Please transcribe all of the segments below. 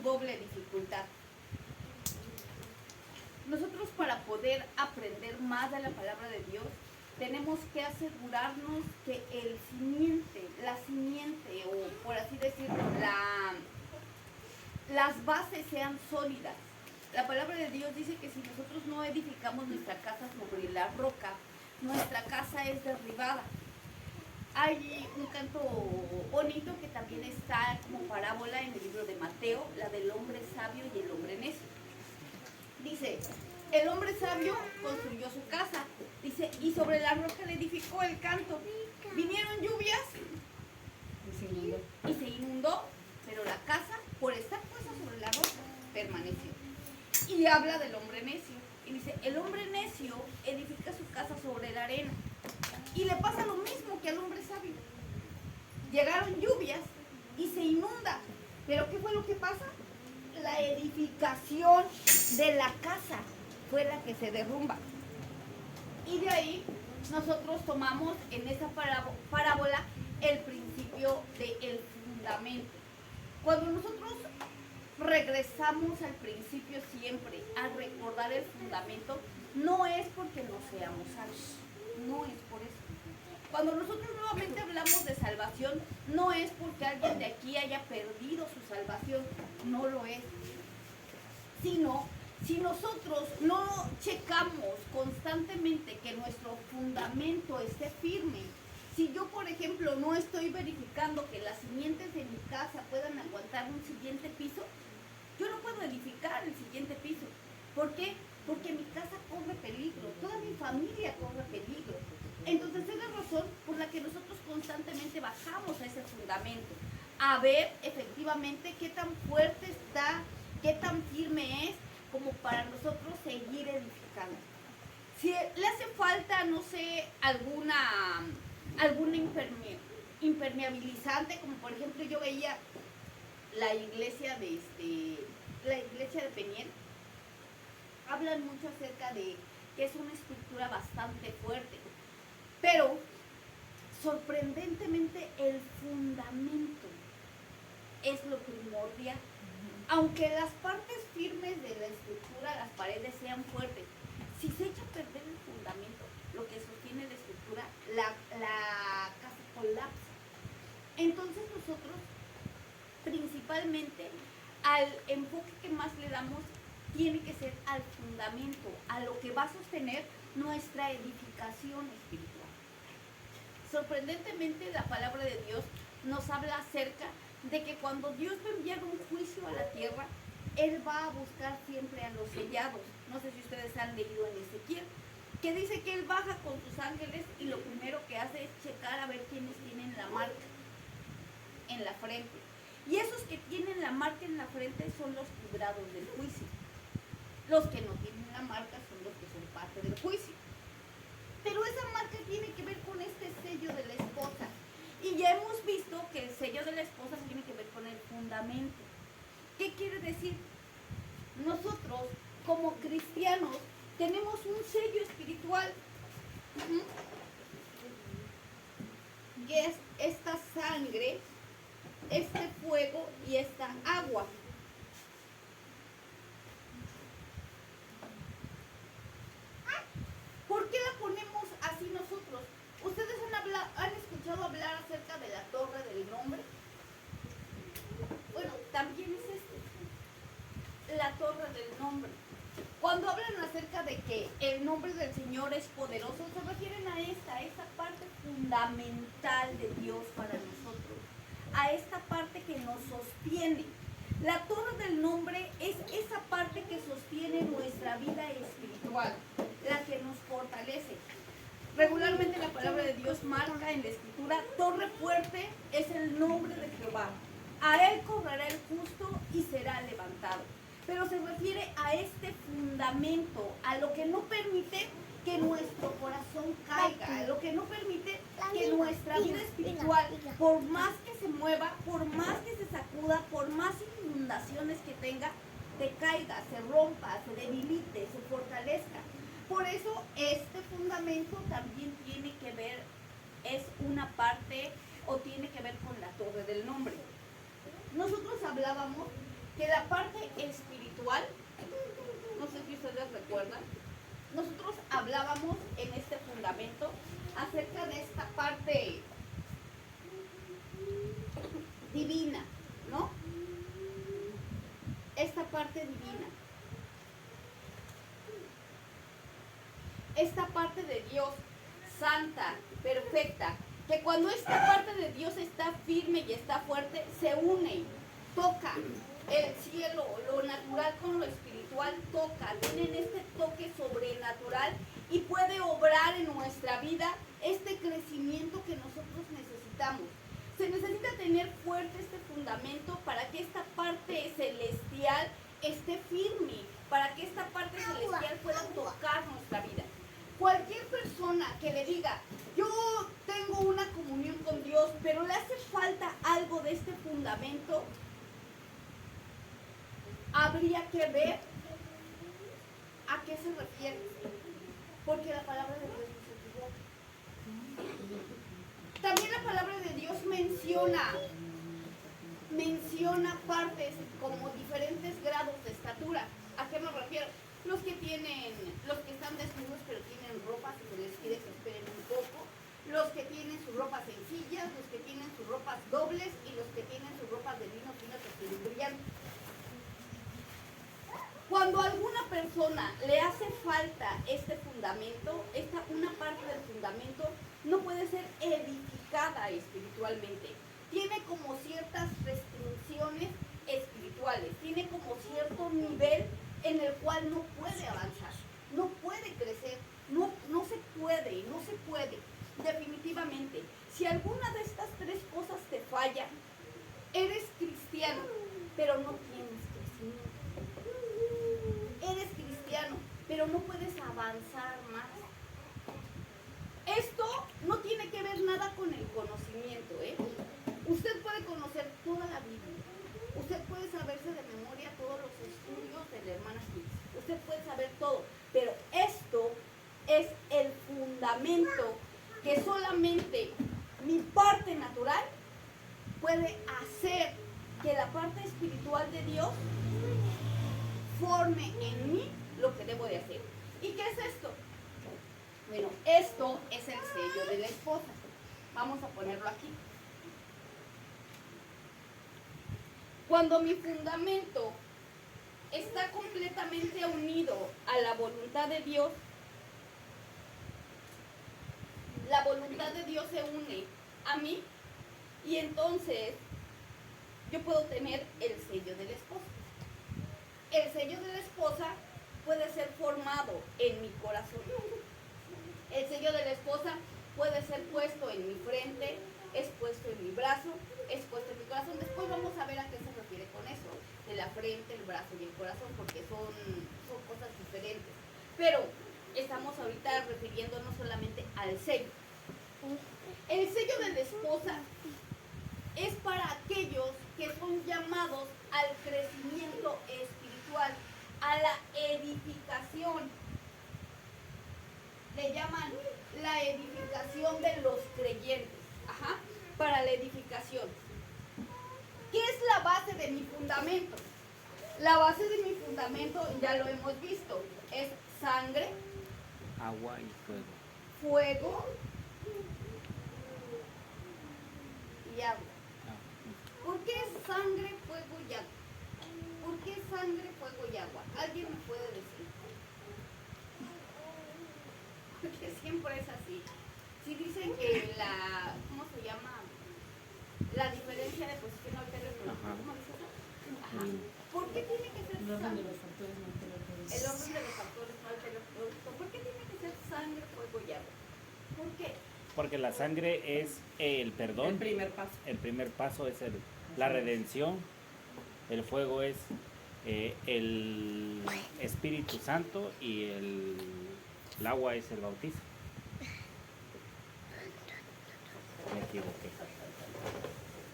doble dificultad. Nosotros, para poder aprender más de la palabra de Dios, tenemos que asegurarnos que la simiente, o por así decirlo, las bases sean sólidas. La palabra de Dios dice que si nosotros no edificamos nuestra casa sobre la roca, nuestra casa es derribada. Hay un canto bonito que también está como parábola en el libro de Mateo, la del hombre sabio y el hombre necio. Dice, el hombre sabio construyó su casa, dice, y sobre la roca le edificó el canto. Vinieron lluvias y se inundó, pero la casa, por estar puesta sobre la roca, permaneció. Y habla del hombre necio, y dice, el hombre necio edifica su casa sobre la arena. Y le pasa lo mismo que al hombre sabio. Llegaron lluvias y se inunda. ¿Pero qué fue lo que pasa? La edificación de la casa fue la que se derrumba. Y de ahí nosotros tomamos en esa parábola el principio del fundamento. Cuando nosotros regresamos al principio siempre, a recordar el fundamento, no es porque no seamos salvos, no es por eso. Cuando nosotros nuevamente hablamos de salvación, no es porque alguien de aquí haya perdido su salvación, no lo es. Sino, si nosotros no checamos constantemente que nuestro fundamento esté firme, si yo, por ejemplo, no estoy verificando que las simientes de mi casa puedan aguantar un siguiente piso, yo no puedo edificar el siguiente piso. ¿Por qué? Porque mi casa corre peligro, toda mi familia corre peligro. Entonces es la razón por la que nosotros constantemente bajamos a ese fundamento, a ver efectivamente qué tan fuerte está, qué tan firme es, como para nosotros seguir edificando. Si le hace falta, no sé, alguna impermeabilizante, como por ejemplo yo veía la iglesia de Peniel, hablan mucho acerca de que es una estructura bastante fuerte, pero sorprendentemente el fundamento es lo primordial. Aunque las partes firmes de la estructura, las paredes sean fuertes, si se echa a perder el fundamento, lo que sostiene la estructura, la casa colapsa. Entonces nosotros, principalmente, al enfoque que más le damos, tiene que ser al fundamento, a lo que va a sostener nuestra edificación espiritual. Sorprendentemente, la palabra de Dios nos habla acerca de que cuando Dios va a enviar un juicio a la tierra, Él va a buscar siempre a los sellados. No sé si ustedes han leído en Ezequiel, que dice que Él baja con sus ángeles y lo primero que hace es checar a ver quiénes tienen la marca en la frente. Y esos que tienen la marca en la frente son los librados del juicio. Los que no tienen la marca son los que son parte del juicio. Pero esa marca tiene que ver con este sello de la esposa. Y ya hemos visto que el sello de la esposa tiene que ver con el fundamento. ¿Qué quiere decir? Nosotros, como cristianos, tenemos un sello espiritual. Y es esta sangre, este fuego y esta agua. ¿Por qué la ponemos así nosotros? ¿Ustedes han escuchado hablar acerca de la torre del nombre? Bueno, también es esto, la torre del nombre. Cuando hablan acerca de que el nombre del Señor es poderoso, se refieren a esta parte fundamental de Dios para nosotros, a esta parte que nos sostiene. La torre del nombre es esa parte que sostiene nuestra vida espiritual, la que nos fortalece. Regularmente la palabra de Dios marca en la escritura, torre fuerte es el nombre de Jehová. A él correrá el justo y será levantado. Pero se refiere a este fundamento, a lo que no permite que nuestro corazón caiga, a lo que no permite que nuestra vida espiritual, por más que se mueva, por más que se sacuda, por más inundaciones que tenga, te caiga, se rompa, se debilite, se fortalezca. Por eso este fundamento también tiene que ver, es una parte o tiene que ver con la torre del nombre. Nosotros hablábamos que la parte espiritual, no sé si ustedes recuerdan, nosotros hablábamos en este fundamento acerca de esta parte divina, ¿no? Esta parte divina. Esta parte de Dios, santa, perfecta, que cuando esta parte de Dios está firme y está fuerte, se une, toca el cielo, lo natural con lo espiritual, toca, tienen este toque sobrenatural y puede obrar en nuestra vida este crecimiento que nosotros necesitamos. Se necesita tener fuerte este fundamento para que esta parte celestial esté firme, para que esta parte celestial pueda tocar nuestra vida. Cualquier persona que le diga, yo tengo una comunión con Dios, pero le hace falta algo de este fundamento, habría que ver a qué se refiere, porque la palabra de Dios no se equivoca. También la palabra de Dios menciona partes como diferentes grados de estatura. ¿A qué me refiero? Los que están desnudos pero tienen ropas y se les quiere que esperen un poco, los que tienen sus ropas sencillas, los que tienen sus ropas dobles y los que tienen sus ropas de lino fino que brillan. Cuando a alguna persona le hace falta este fundamento, una parte del fundamento no puede ser edificada espiritualmente. Tiene como ciertas restricciones espirituales, tiene como cierto nivel en el cual no puede avanzar, no puede crecer, no se puede, definitivamente. Si alguna de estas tres cosas te fallan, eres cristiano, pero no tienes crecimiento. Eres cristiano, pero no puedes avanzar más. Esto no tiene que ver nada con el conocimiento, ¿eh? Usted puede conocer toda la Biblia, usted puede saberse de memoria todos los estudios de la hermana Gil, usted puede saber todo, pero esto es el fundamento que solamente mi parte natural puede hacer que la parte espiritual de Dios forme en mí lo que debo de hacer. ¿Y qué es esto? Bueno, esto es el sello de la esposa. Vamos a ponerlo aquí. Cuando mi fundamento está completamente unido a la voluntad de Dios, la voluntad de Dios se une a mí y entonces yo puedo tener el sello de la esposa. El sello de la esposa puede ser formado en mi corazón. El sello de la esposa puede ser puesto en mi frente, es puesto en mi brazo, es puesto en mi corazón. Después vamos a ver a qué se refiere con eso, de la frente, el brazo y el corazón, porque son cosas diferentes. Pero estamos ahorita refiriéndonos solamente al sello. El sello de la esposa es para aquellos que son llamados al crecimiento espiritual, a la edificación. Le llaman la edificación de los creyentes. Ajá, para la edificación. ¿Qué es la base de mi fundamento? La base de mi fundamento, ya lo hemos visto, es sangre, agua y fuego. Fuego y agua. ¿Por qué sangre, fuego y agua? ¿Por qué sangre, fuego y agua? ¿Alguien me puede decir? Porque siempre es así. Si dicen que ¿cómo se llama? La diferencia de posición altera el producto. ¿Cómo dice eso? Ajá. ¿Por qué tiene que ser sangre? El orden de los factores no altera el producto. ¿Por qué tiene que ser sangre, fuego y agua? ¿Por qué? Porque la sangre es el perdón. El primer paso. El primer paso es la redención. El fuego es el Espíritu Santo y el agua es el bautizo. Me equivoqué.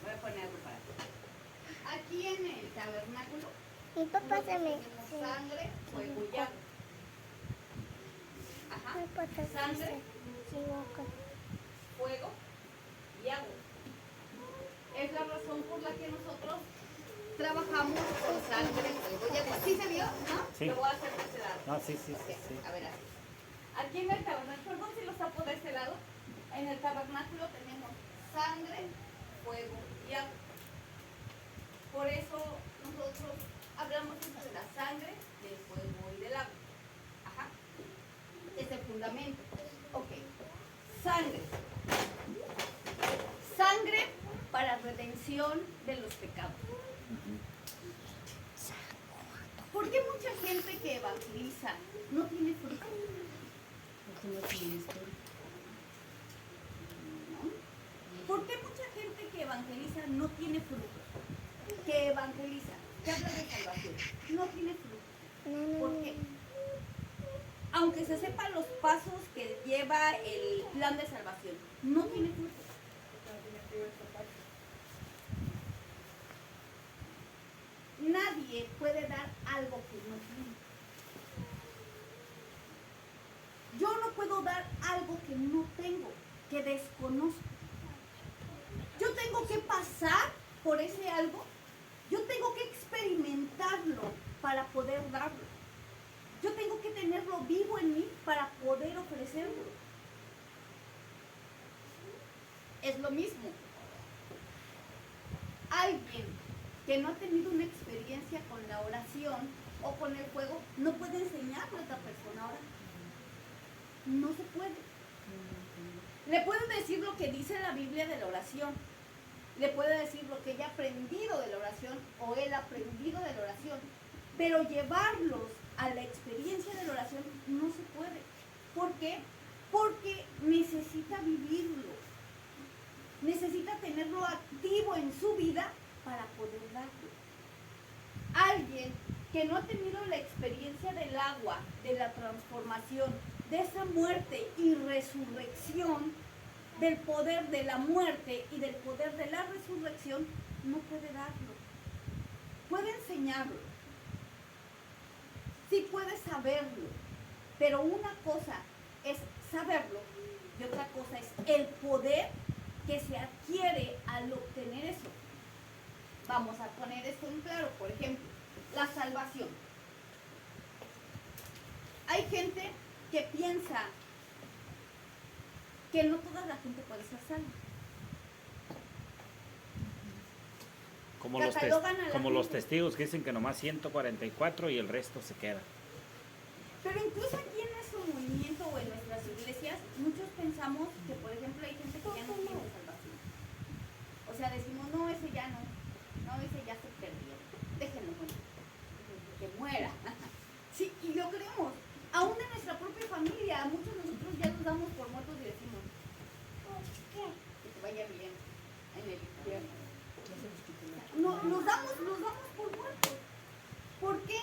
Voy a ponerlo para acá. Aquí en el tabernáculo Mi papá también. tenemos sangre, fuego y agua. Ajá. Mi papá también Sangre, se equivoca. fuego y agua. Es la razón por la que nosotros trabajamos con sangre, fuego y agua. ¿Sí se vio? ¿No? Sí. Lo voy a hacer de este lado. No, sí, sí, Ok, sí, sí. a ver, así. Aquí en el tabernáculo, perdón si lo saco de este lado. En el tabernáculo tenemos sangre, fuego y agua. Por eso nosotros hablamos mucho de la sangre, del fuego y del agua. Ajá. Es el fundamento. Ok. Sangre. Sangre para redención de los pecados. ¿Por qué mucha gente que evangeliza no tiene fruto? Porque no tiene historia. ¿No? ¿Por qué mucha gente que evangeliza no tiene fruto? Que evangeliza, que habla de salvación, no tiene fruto. ¿Por qué? Aunque se sepan los pasos que lleva el plan de salvación, no tiene fruto. Nadie puede dar algo que no tiene. Yo no puedo dar algo que no tengo, que desconozco. Yo tengo que pasar por ese algo. Yo tengo que experimentarlo para poder darlo. Yo tengo que tenerlo vivo en mí para poder ofrecerlo. Es lo mismo. Alguien que no ha tenido una experiencia con la oración o con el fuego no puede enseñarle a otra persona a orar. No se puede. Le puede decir lo que dice la Biblia de la oración. Le puede decir lo que ella ha aprendido de la oración o él ha aprendido de la oración. Pero llevarlos a la experiencia de la oración no se puede. ¿Por qué? Porque necesita vivirlo. Necesita tenerlo activo en su vida para poder darlo. Alguien que no ha tenido la experiencia del agua, de la transformación, de esa muerte y resurrección, del poder de la muerte y del poder de la resurrección, no puede darlo. Puede enseñarlo. Sí puede saberlo. Pero una cosa es saberlo y otra cosa es el poder que se adquiere al obtener eso. Vamos a poner esto en claro. Por ejemplo, la salvación. Hay gente que piensa que no toda la gente puede ser salva. Como los testigos que dicen que nomás 144 y el resto se queda. Pero incluso aquí en nuestro movimiento o en nuestras iglesias, muchos pensamos que, por ejemplo, hay gente que ya no tiene salvación. O sea, decimos, no, ese ya no. No, ese ya se perdió. Déjenlo morir. Que muera. Sí, y lo creemos. Aún en nuestra propia familia, muchos de nosotros ya nos damos por muertos y decimos, que te vaya bien en el infierno. No, nos damos por muertos. ¿Por qué?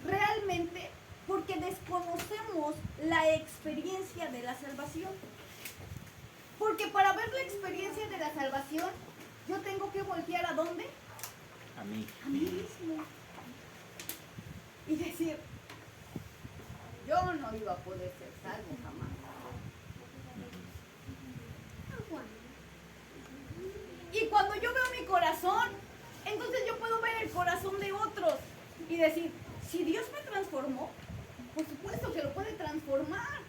Realmente porque desconocemos la experiencia de la salvación. Porque para ver la experiencia de la salvación, yo tengo que voltear ¿a dónde? A mí. A mí mismo. Y decir, yo no iba a poder ser salvo jamás. Y cuando yo veo mi corazón, entonces yo puedo ver el corazón de otros y decir, si Dios me transformó, por supuesto que lo puede transformar.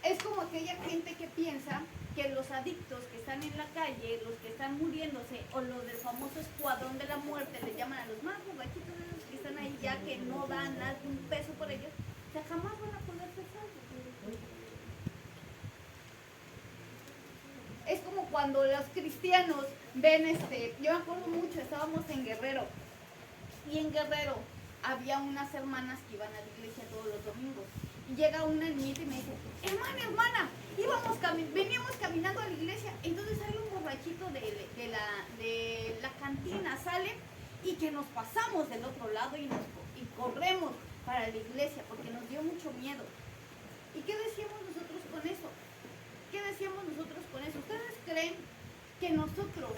Es como aquella gente que piensa que los adictos que están en la calle, los que están muriéndose, o los del famoso escuadrón de la muerte, le llaman a los más borrachitos de los que están ahí ya que no dan un peso por ellos, o sea, jamás van a poder ser salvos. Es como cuando los cristianos ven yo me acuerdo mucho, estábamos en Guerrero, y en Guerrero había unas hermanas que iban a la iglesia todos los domingos. Y llega una niñita y me dice, hermana, veníamos caminando a la iglesia, entonces sale un borrachito de la cantina, sale, y que nos pasamos del otro lado y corremos para la iglesia porque nos dio mucho miedo. ¿Y qué decíamos nosotros con eso? ¿Qué decíamos nosotros con eso? ¿Ustedes creen que nosotros,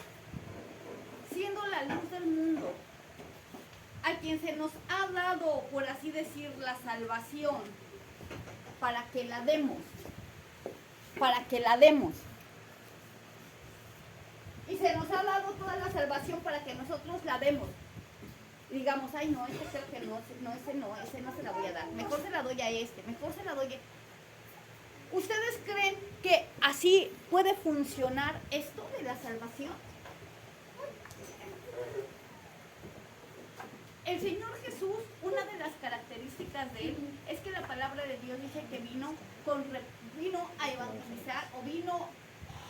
siendo la luz del mundo, a quien se nos ha dado, por así decir, la salvación, para que la demos, Y se nos ha dado toda la salvación para que nosotros la demos. Y digamos, ay no, este creo que no, ese no se la voy a dar. Mejor se la doy a este, mejor se la doy a... ¿Ustedes creen que así puede funcionar esto de la salvación? El Señor Jesús, una de las características de Él es que la palabra de Dios dice que vino a evangelizar,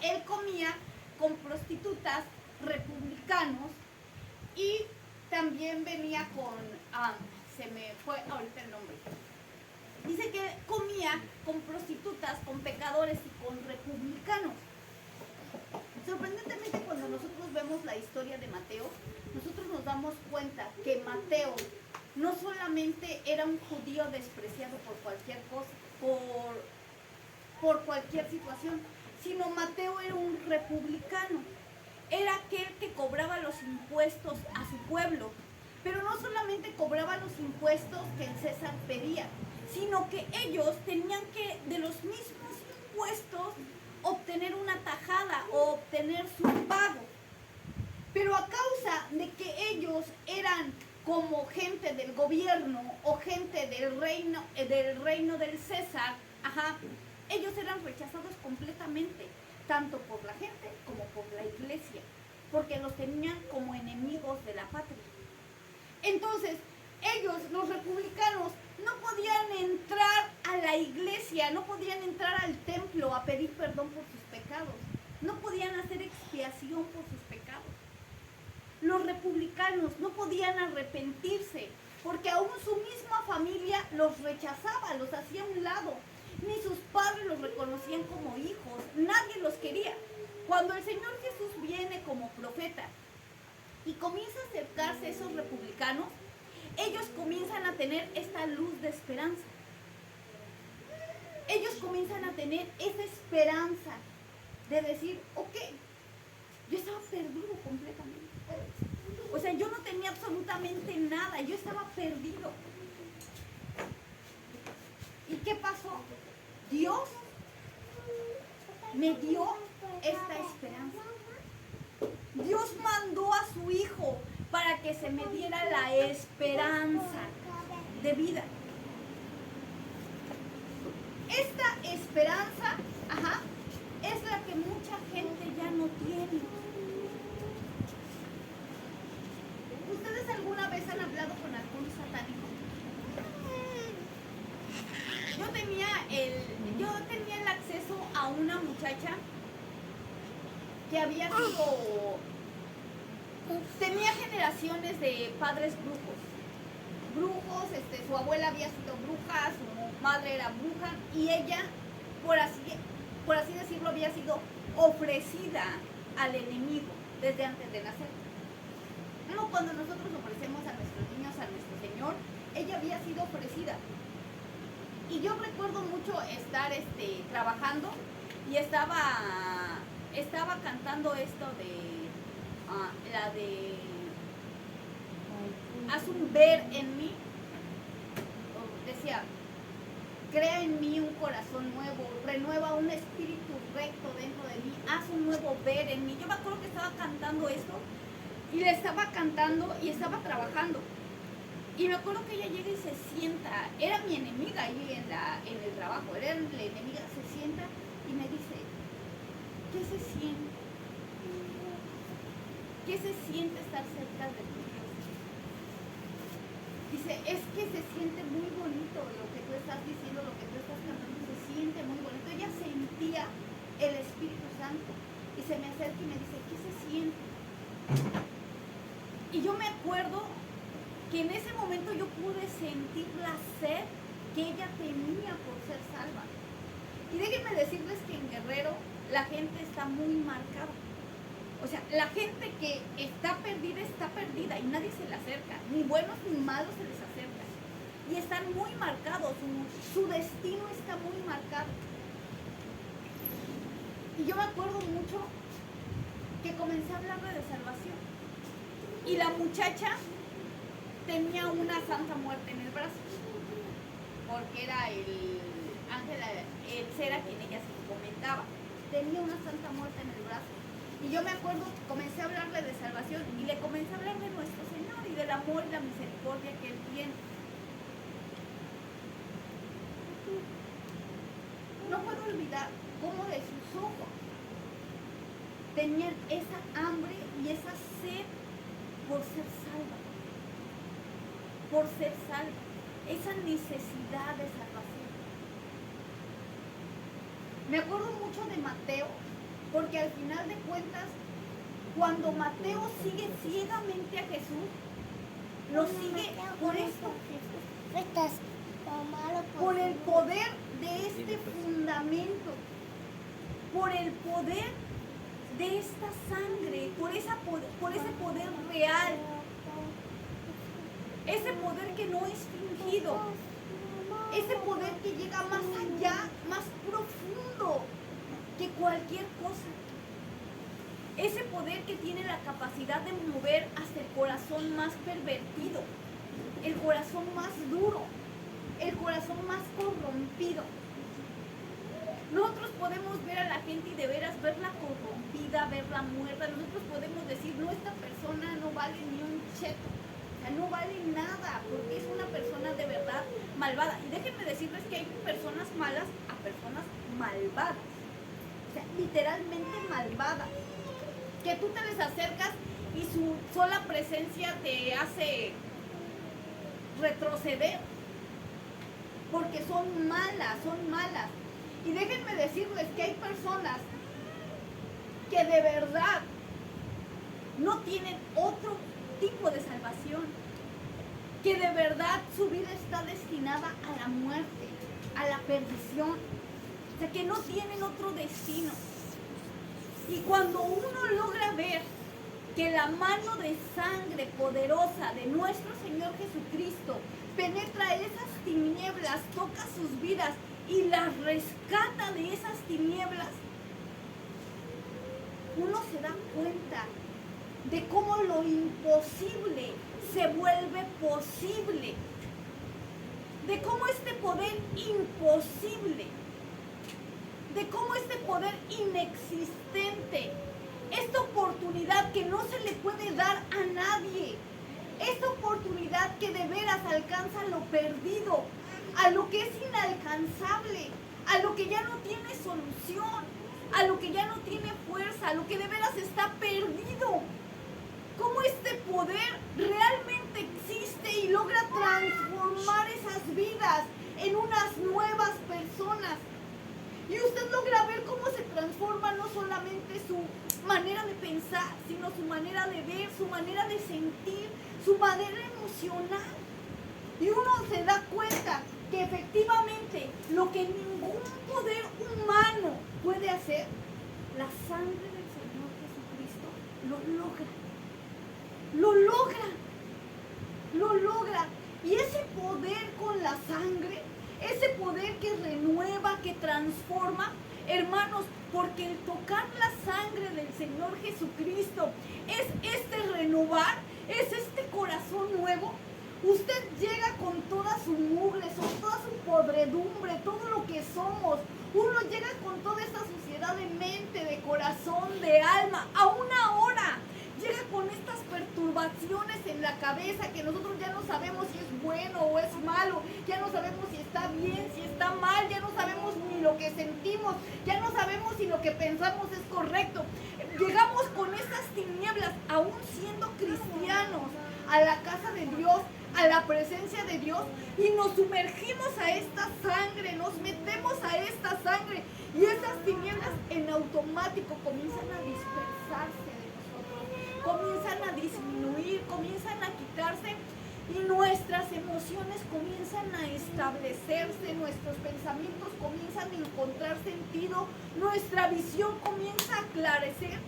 Él comía con prostitutas, republicanos, y también venía con, se me fue ahorita el nombre, dice que comía con prostitutas, con pecadores y con republicanos. Sorprendentemente, cuando nosotros vemos la historia de Mateo, nosotros nos damos cuenta que Mateo no solamente era un judío despreciado por cualquier cosa, por cualquier situación, sino Mateo era un republicano. Era aquel que cobraba los impuestos a su pueblo, pero no solamente cobraba los impuestos que el César pedía, sino que ellos tenían que, de los mismos impuestos, obtener una tajada o obtener su pago. Pero a causa de que ellos eran como gente del gobierno o gente del reino del César, ellos eran rechazados completamente, tanto por la gente como por la iglesia, porque los tenían como enemigos de la patria. Entonces, ellos, los republicanos, no podían entrar a la iglesia, no podían entrar al templo a pedir perdón por sus pecados, no podían hacer expiación por sus pecados. Los republicanos no podían arrepentirse, porque aún su misma familia los rechazaba, los hacía a un lado. Ni sus padres los reconocían como hijos, nadie los quería. Cuando el Señor Jesús viene como profeta y comienza a acercarse a esos republicanos, ellos comienzan a tener esta luz de esperanza. Ellos comienzan a tener esa esperanza de decir, ok, yo estaba perdido completamente. O sea, yo no tenía absolutamente nada, yo estaba perdido. ¿Y qué pasó? Dios me dio esta esperanza. Dios mandó a su Hijo para que se me diera la esperanza de vida. Esta esperanza, es la que mucha gente ya no tiene. ¿Ustedes alguna vez han hablado con algún satánico? Yo tenía el acceso a una muchacha que había sido, tenía generaciones de padres brujos, su abuela había sido bruja, su madre era bruja, y ella, por así decirlo, había sido ofrecida al enemigo desde antes de nacer. Como cuando nosotros ofrecemos a nuestros niños a nuestro Señor, ella había sido ofrecida. Y yo recuerdo mucho estar trabajando y estaba cantando esto de la de haz un ver en mí. Decía, crea en mí un corazón nuevo, renueva un espíritu recto dentro de mí, haz un nuevo ver en mí. Yo me acuerdo que estaba cantando esto y le estaba cantando y estaba trabajando. Y me acuerdo que ella llega y se sienta, era mi enemiga ahí en el trabajo, era la enemiga, se sienta y me dice, ¿qué se siente? ¿Qué se siente estar cerca de tu Dios? Dice, es que se siente muy bonito lo que tú estás diciendo, lo que tú estás cantando, se siente muy bonito. Ella sentía el Espíritu Santo y se me acerca y me dice, ¿qué se siente? Y yo me acuerdo que en ese momento yo pude sentir la sed que ella tenía por ser salva. Y déjenme decirles que en Guerrero la gente está muy marcada. O sea, la gente que está perdida y nadie se le acerca, ni buenos ni malos se les acerca. Y están muy marcados, su destino está muy marcado. Y yo me acuerdo mucho que comencé a hablarle de salvación. Y la muchacha tenía una santa muerte en el brazo, porque era el ángel, el ser a quien ella se comentaba. Tenía una santa muerte en el brazo. Y yo me acuerdo que comencé a hablarle de salvación y le comencé a hablar de nuestro Señor y del amor y la misericordia que Él tiene. No puedo olvidar cómo de sus ojos tenían esa hambre y esa sed por ser salva. Por ser salva. Esa necesidad de salvación. Me acuerdo mucho de Mateo, porque al final de cuentas, cuando Mateo sigue ciegamente a Jesús, lo sigue por esto, por el poder de este fundamento, por el poder de esta sangre, por ese poder real, ese poder que no es fingido, ese poder que llega más allá, más profundo que cualquier cosa. Ese poder que tiene la capacidad de mover hasta el corazón más pervertido, el corazón más duro, el corazón más corrompido. Nosotros podemos ver a la gente y de veras verla corrompida, verla muerta. Nosotros podemos decir, no, esta persona no vale ni un cheto. O sea, no vale nada porque es una persona de verdad malvada. Y déjenme decirles que hay personas malas a personas malvadas. O sea, literalmente malvadas. Que tú te les acercas y su sola presencia te hace retroceder. Porque son malas, son malas. Y déjenme decirles que hay personas que de verdad no tienen otro tipo de salvación, que de verdad su vida está destinada a la muerte, a la perdición, o sea, que no tienen otro destino. Y cuando uno logra ver que la mano de sangre poderosa de nuestro Señor Jesucristo penetra esas tinieblas, toca sus vidas y las rescata de esas tinieblas, uno se da cuenta de cómo lo imposible se vuelve posible, de cómo este poder imposible, de cómo este poder inexistente, esta oportunidad que no se le puede dar a nadie, esta oportunidad que de veras alcanza lo perdido, a lo que es inalcanzable, a lo que ya no tiene solución, a lo que ya no tiene fuerza, a lo que de veras está perdido. Cómo este poder realmente existe y logra transformar esas vidas en unas nuevas personas. Y usted logra ver cómo se transforma no solamente su manera de pensar, sino su manera de ver, su manera de sentir, su manera emocional. Y uno se da cuenta que efectivamente lo que ningún poder humano puede hacer, la sangre del Señor Jesucristo lo logra. Lo logra. Lo logra. Y ese poder con la sangre, ese poder que renueva, que transforma, hermanos, porque el tocar la sangre del Señor Jesucristo es este renovar, es este corazón nuevo. Usted llega con toda su mugre, con toda su podredumbre, todo lo que somos. Uno llega con toda esta suciedad de mente, de corazón, de alma, a una hora. Llega con estas perturbaciones en la cabeza que nosotros ya no sabemos si es bueno o es malo, ya no sabemos si está bien, si está mal, ya no sabemos ni lo que sentimos, ya no sabemos si lo que pensamos es correcto. Llegamos con estas tinieblas, aún siendo cristianos, a la casa de Dios, a la presencia de Dios, y nos sumergimos a esta sangre, nos metemos a esta sangre, y esas tinieblas en automático comienzan a dispersarse de nosotros, comienzan a disminuir, comienzan a quitarse, y nuestras emociones comienzan a establecerse, nuestros pensamientos comienzan a encontrar sentido, nuestra visión comienza a aclarecer,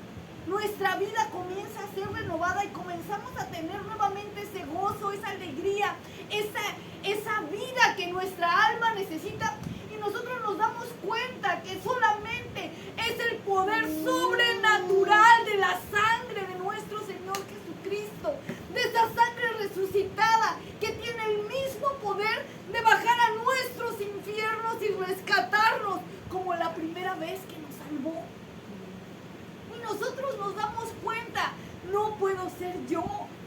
nuestra vida comienza a ser renovada y comenzamos a tener nuevamente ese gozo, esa alegría, esa vida que nuestra alma necesita. Y nosotros nos damos cuenta que solamente es el poder sobrenatural de la sangre de nuestro Señor Jesucristo, de esa sangre resucitada que tiene el mismo poder de bajar a nuestros infiernos y rescatarnos como la primera vez que nos salvó. Y nosotros nos ser yo.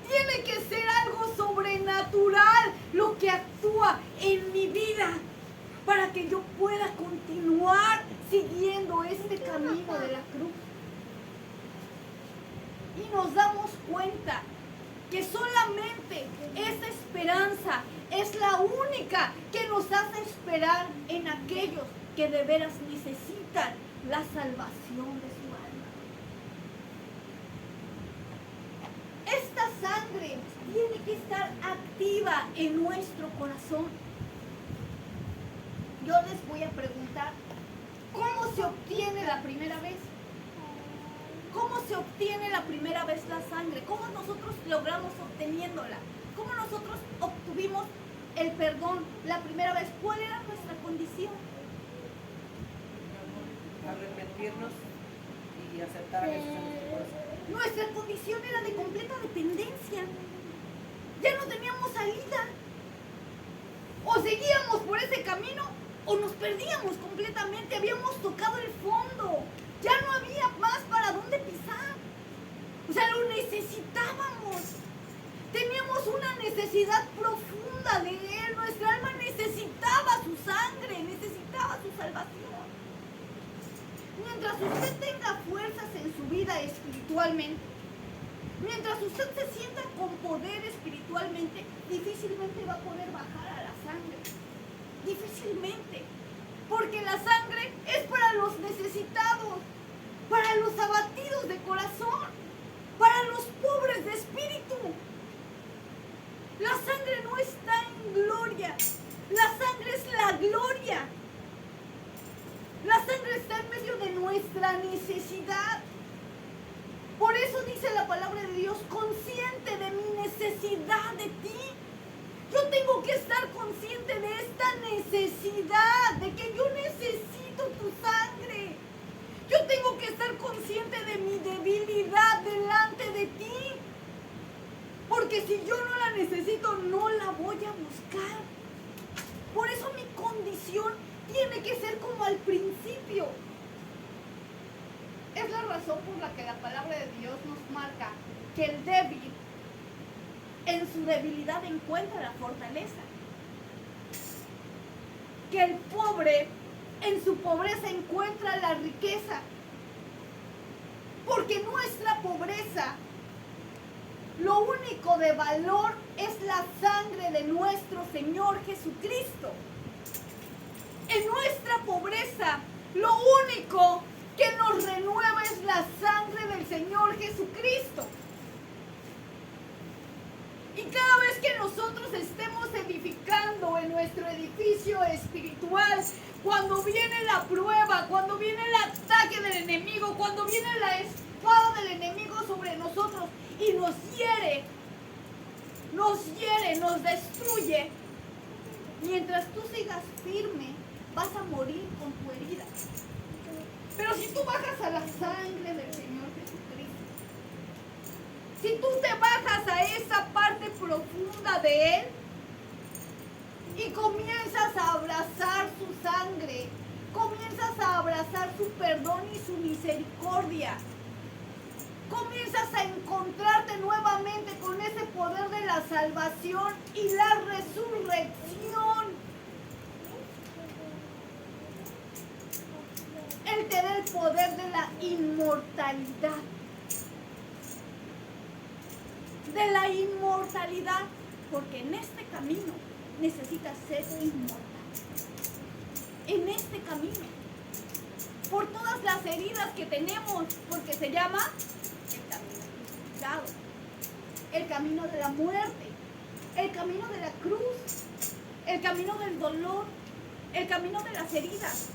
Tiene que ser algo sobrenatural lo que actúa en mi vida para que yo pueda continuar siguiendo este camino de la cruz. Y nos damos cuenta que solamente esa esperanza es la única que nos hace esperar en aquellos que de veras necesitan la salvación de su alma. Esta sangre tiene que estar activa en nuestro corazón. Yo les voy a preguntar, ¿cómo se obtiene la primera vez? ¿Cómo se obtiene la primera vez la sangre? ¿Cómo nosotros logramos obteniéndola? ¿Cómo nosotros obtuvimos el perdón la primera vez? ¿Cuál era nuestra condición? Arrepentirnos y aceptar a Jesús en nuestro corazón. Nuestra condición era de completa dependencia. Ya no teníamos salida. O seguíamos por ese camino o nos perdíamos completamente. Habíamos tocado el fondo. Ya no había más para dónde pisar. O sea, lo necesitábamos. Teníamos una necesidad profunda de Él. Nuestra alma necesitaba su sangre, necesitaba su salvación. Mientras usted tenga fuerzas en su vida espiritualmente, mientras usted se sienta con poder espiritualmente, difícilmente va a poder bajar a la sangre. Difícilmente. Porque la sangre es para los necesitados, para los abatidos de corazón, para los pobres de espíritu. La sangre no está en gloria, la sangre es la gloria. La sangre está en medio de nuestra necesidad. Por eso dice la palabra de Dios, consciente de mi necesidad de ti. Yo tengo que estar consciente de esta necesidad, de que yo necesito tu sangre. Yo tengo que estar consciente de mi debilidad delante de ti. Porque si yo no la necesito, no la voy a buscar. Por eso mi condición tiene que ser como al principio. Es la razón por la que la palabra de Dios nos marca que el débil en su debilidad encuentra la fortaleza. Que el pobre en su pobreza encuentra la riqueza. Porque nuestra pobreza, lo único de valor es la sangre de nuestro Señor Jesucristo. En nuestra pobreza, lo único que nos renueva es la sangre del Señor Jesucristo. Y cada vez que nosotros estemos edificando en nuestro edificio espiritual, cuando viene la prueba, cuando viene el ataque del enemigo, cuando viene la espada del enemigo sobre nosotros y nos hiere, nos destruye, mientras tú sigas firme, vas a morir con tu herida. Pero si tú bajas a la sangre del Señor Jesucristo, si tú te bajas a esa parte profunda de Él y comienzas a abrazar su sangre, comienzas a abrazar su perdón y su misericordia, comienzas a encontrarte nuevamente con ese poder de la salvación y la resurrección. Él te da el poder de la inmortalidad. De la inmortalidad, porque en este camino necesitas ser inmortal. En este camino, por todas las heridas que tenemos, porque se llama el camino crucificado, el camino de la muerte, el camino de la cruz, el camino del dolor, el camino de las heridas.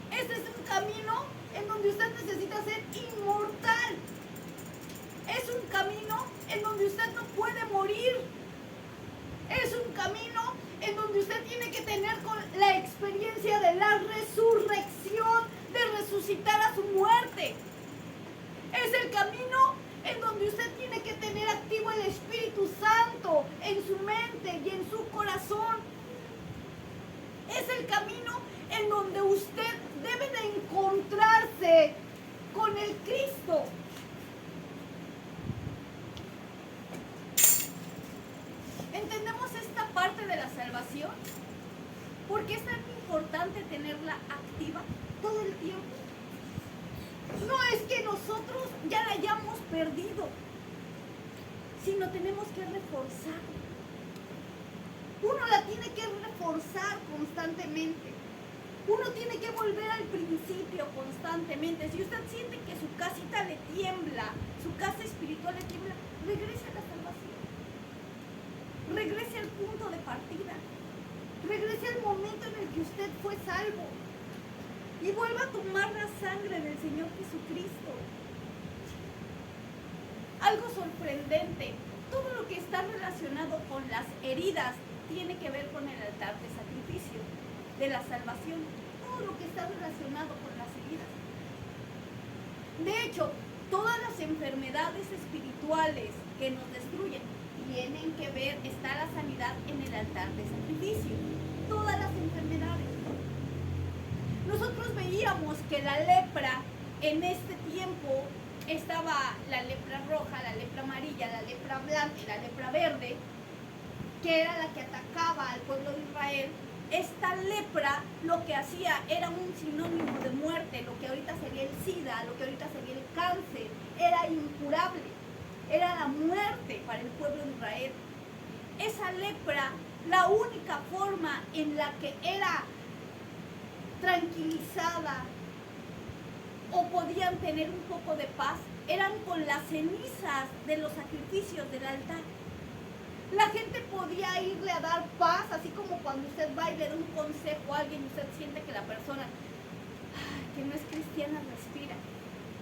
Este es un camino en donde usted necesita ser inmortal. Es un camino en donde usted no puede morir. Es un camino en donde usted tiene que tener la experiencia de la resurrección, de resucitar a su muerte. Es el camino en donde usted tiene que tener activo el Espíritu Santo en su mente y en su corazón. Es el camino en donde usted debe de encontrarse con el Cristo. parte de la salvación? ¿Por qué es tan importante tenerla activa todo el tiempo? No es que nosotros ya la hayamos perdido, sino tenemos que reforzarla. Uno la tiene que reforzar constantemente. Uno tiene que volver al principio constantemente. Si usted siente que su casita le tiembla, su casa espiritual le tiembla, regrese a la salvación. Regrese al punto de partida. Regrese al momento en el que usted fue salvo. Y vuelva a tomar la sangre del Señor Jesucristo. Algo sorprendente. Todo lo que está relacionado con las heridas tiene que ver con el altar de sacrificio, de la salvación. Todo lo que está relacionado con las heridas. De hecho, todas las enfermedades espirituales que nos destruyen tienen que ver, está la sanidad en el altar de sacrificio. Todas las enfermedades. Nosotros veíamos que la lepra en este tiempo estaba la lepra roja, la lepra amarilla, la lepra blanca y la lepra verde, que era la que atacaba al pueblo de Israel. Esta lepra lo que hacía era un sinónimo de muerte, lo que ahorita sería el SIDA, lo que ahorita sería el cáncer, era incurable, era la muerte para el pueblo de Israel. Esa lepra, la única forma en la que era tranquilizada o podían tener un poco de paz eran con las cenizas de los sacrificios del altar. La gente podía irle a dar paz, así como cuando usted va y le da un consejo a alguien y usted siente que la persona que no es cristiana respira,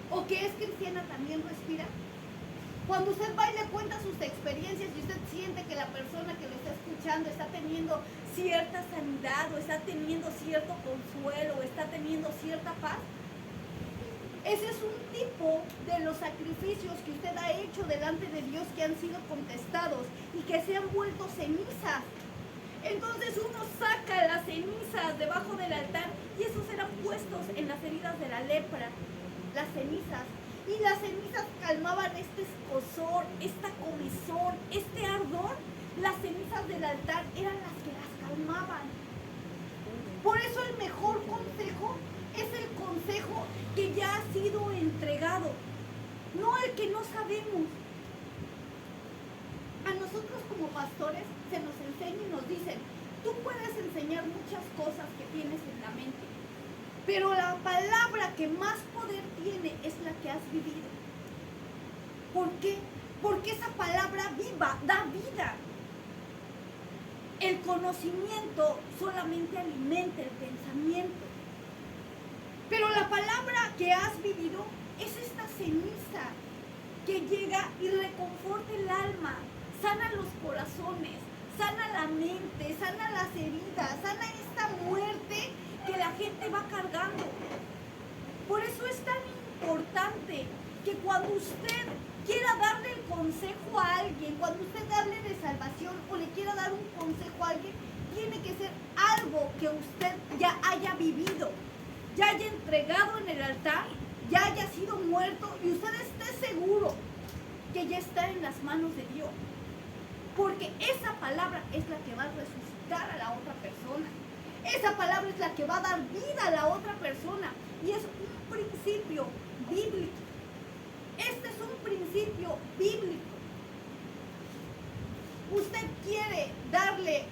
o que es cristiana también respira. Cuando usted va y le cuenta sus experiencias y usted siente que la persona que lo está escuchando está teniendo cierta sanidad, o está teniendo cierto consuelo, o está teniendo cierta paz, ese es un tipo de los sacrificios que usted ha hecho delante de Dios, que han sido contestados y que se han vuelto cenizas. Entonces uno saca las cenizas debajo del altar y esos eran puestos en las heridas de la lepra, las cenizas. Y las cenizas calmaban este escozor, esta comezón, este ardor. Las cenizas del altar eran las que las calmaban. Por eso el mejor consejo es el consejo que ya ha sido entregado, no el que no sabemos. A nosotros como pastores se nos enseña y nos dicen, tú puedes enseñar muchas cosas que tienes en la mente, pero la palabra que más poder tiene es la que has vivido. ¿Por qué? Porque esa palabra viva, da vida. El conocimiento solamente alimenta el pensamiento. Pero la palabra que has vivido es esta ceniza que llega y reconforta el alma, sana los corazones, sana la mente, sana las heridas, sana esta muerte que la gente va cargando. Por eso es tan importante que cuando usted quiera darle el consejo a alguien, cuando usted hable de salvación o le quiera dar un consejo a alguien, tiene que ser algo que usted ya haya vivido, ya haya entregado en el altar, ya haya sido muerto y usted esté seguro que ya está en las manos de Dios. Porque esa palabra es la que va a resucitar a la otra persona. Esa palabra es la que va a dar vida a la otra persona. Y es un principio bíblico. Este es un principio bíblico. Usted quiere darle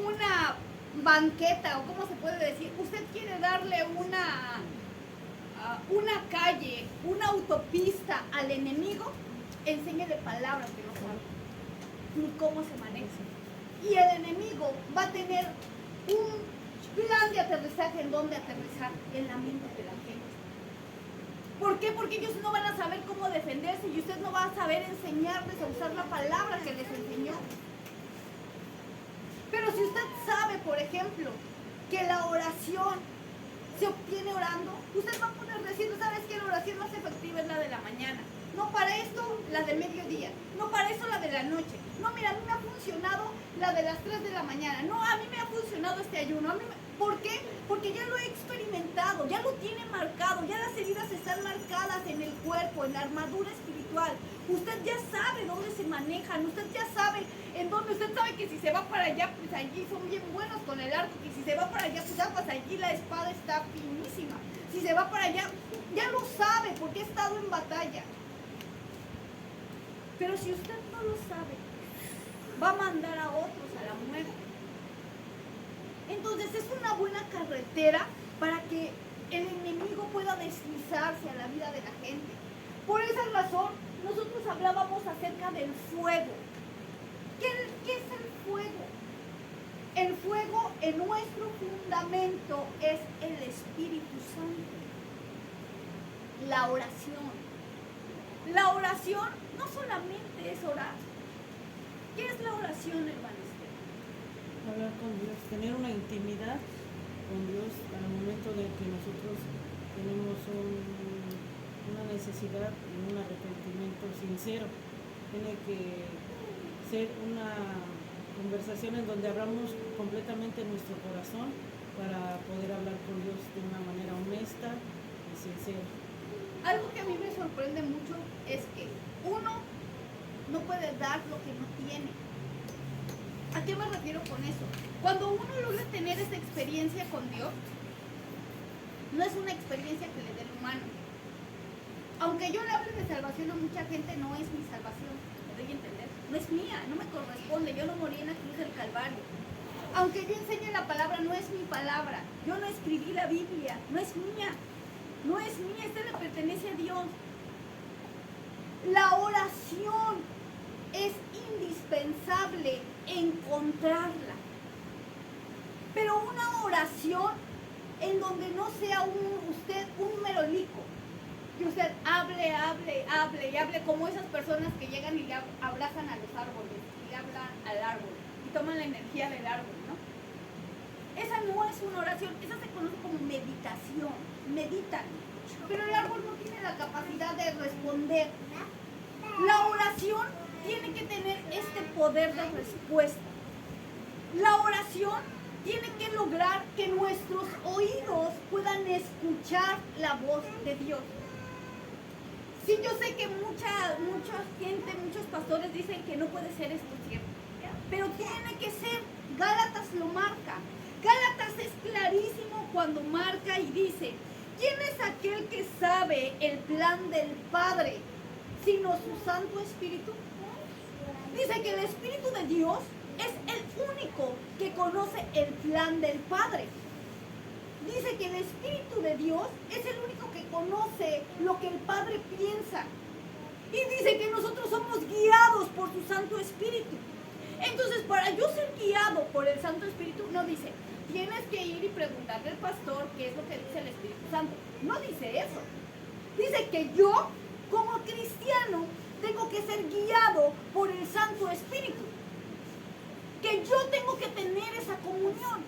una banqueta, o cómo se puede decir, usted quiere darle una calle, una autopista al enemigo, enséñele palabras que no sabe, ni cómo se maneja. Y el enemigo va a tener un plan de aterrizaje en dónde aterrizar, en la mente de la gente. ¿Por qué? Porque ellos no van a saber cómo defenderse y usted no va a saber enseñarles a usar la palabra que les enseñó. Pero si usted sabe, por ejemplo, que la oración se obtiene orando, usted va a poder decir, ¿sabes qué? La oración más efectiva es la de la mañana. No para esto, la de mediodía. No para eso, la de la noche. No, mira, a mí me ha funcionado la de las 3 de la mañana. No, a mí me ha funcionado este ayuno. ¿Por qué? Porque ya lo he experimentado, ya lo tiene marcado, ya las heridas están marcadas en el cuerpo, en la armadura espiritual. Usted ya sabe dónde se manejan, usted ya sabe en dónde, usted sabe que si se va para allá, pues allí son bien buenos con el arco, que si se va para allá, pues allí la espada está finísima. Si se va para allá, ya lo sabe porque ha estado en batalla. Pero si usted no lo sabe, va a mandar a otros a la muerte. Entonces es una buena carretera para que el enemigo pueda deslizarse a la vida de la gente. Por esa razón, nosotros hablábamos acerca del fuego. ¿Qué es el fuego? El fuego en nuestro fundamento es el Espíritu Santo. La oración. La oración no solamente es orar. ¿Qué es la oración, hermano? Hablar con Dios, tener una intimidad con Dios al momento de que nosotros tenemos una necesidad y un arrepentimiento sincero. Tiene que ser una conversación en donde abramos completamente nuestro corazón para poder hablar con Dios de una manera honesta y sincera. Algo que a mí me sorprende mucho es que uno no puede dar lo que no tiene. ¿A qué me refiero con eso? Cuando uno logra tener esa experiencia con Dios, no es una experiencia que le dé el humano. Aunque yo le hable de salvación a mucha gente, no es mi salvación, me doy a entender. No es mía, no me corresponde, yo no morí en la cruz del Calvario. Aunque yo enseñe la palabra, no es mi palabra. Yo no escribí la Biblia, no es mía. No es mía, esta le pertenece a Dios. La oración es indispensable encontrarla. Pero una oración en donde no sea usted un merolico. Y usted hable como esas personas que llegan y le abrazan a los árboles y le hablan al árbol y toman la energía del árbol, ¿no? Esa no es una oración, esa se conoce como meditación, meditan. Pero el árbol no tiene la capacidad de responder. La oración tiene que tener este poder de respuesta. La oración tiene que lograr que nuestros oídos puedan escuchar la voz de Dios. Sí, yo sé que mucha gente, muchos pastores dicen que no puede ser esto cierto, pero tiene que ser. Gálatas lo marca. Gálatas es clarísimo cuando marca y dice: ¿quién es aquel que sabe el plan del Padre sino su Santo Espíritu? Dice que el Espíritu de Dios es el único que conoce el plan del Padre. Dice que el Espíritu de Dios es el único que conoce lo que el Padre piensa. Y dice que nosotros somos guiados por su Santo Espíritu. Entonces, para yo ser guiado por el Santo Espíritu, no dice, tienes que ir y preguntarle al pastor qué es lo que dice el Espíritu Santo. No dice eso. Dice que yo, como cristiano, tengo que ser guiado por el Santo Espíritu. Que yo tengo que tener esa comunión.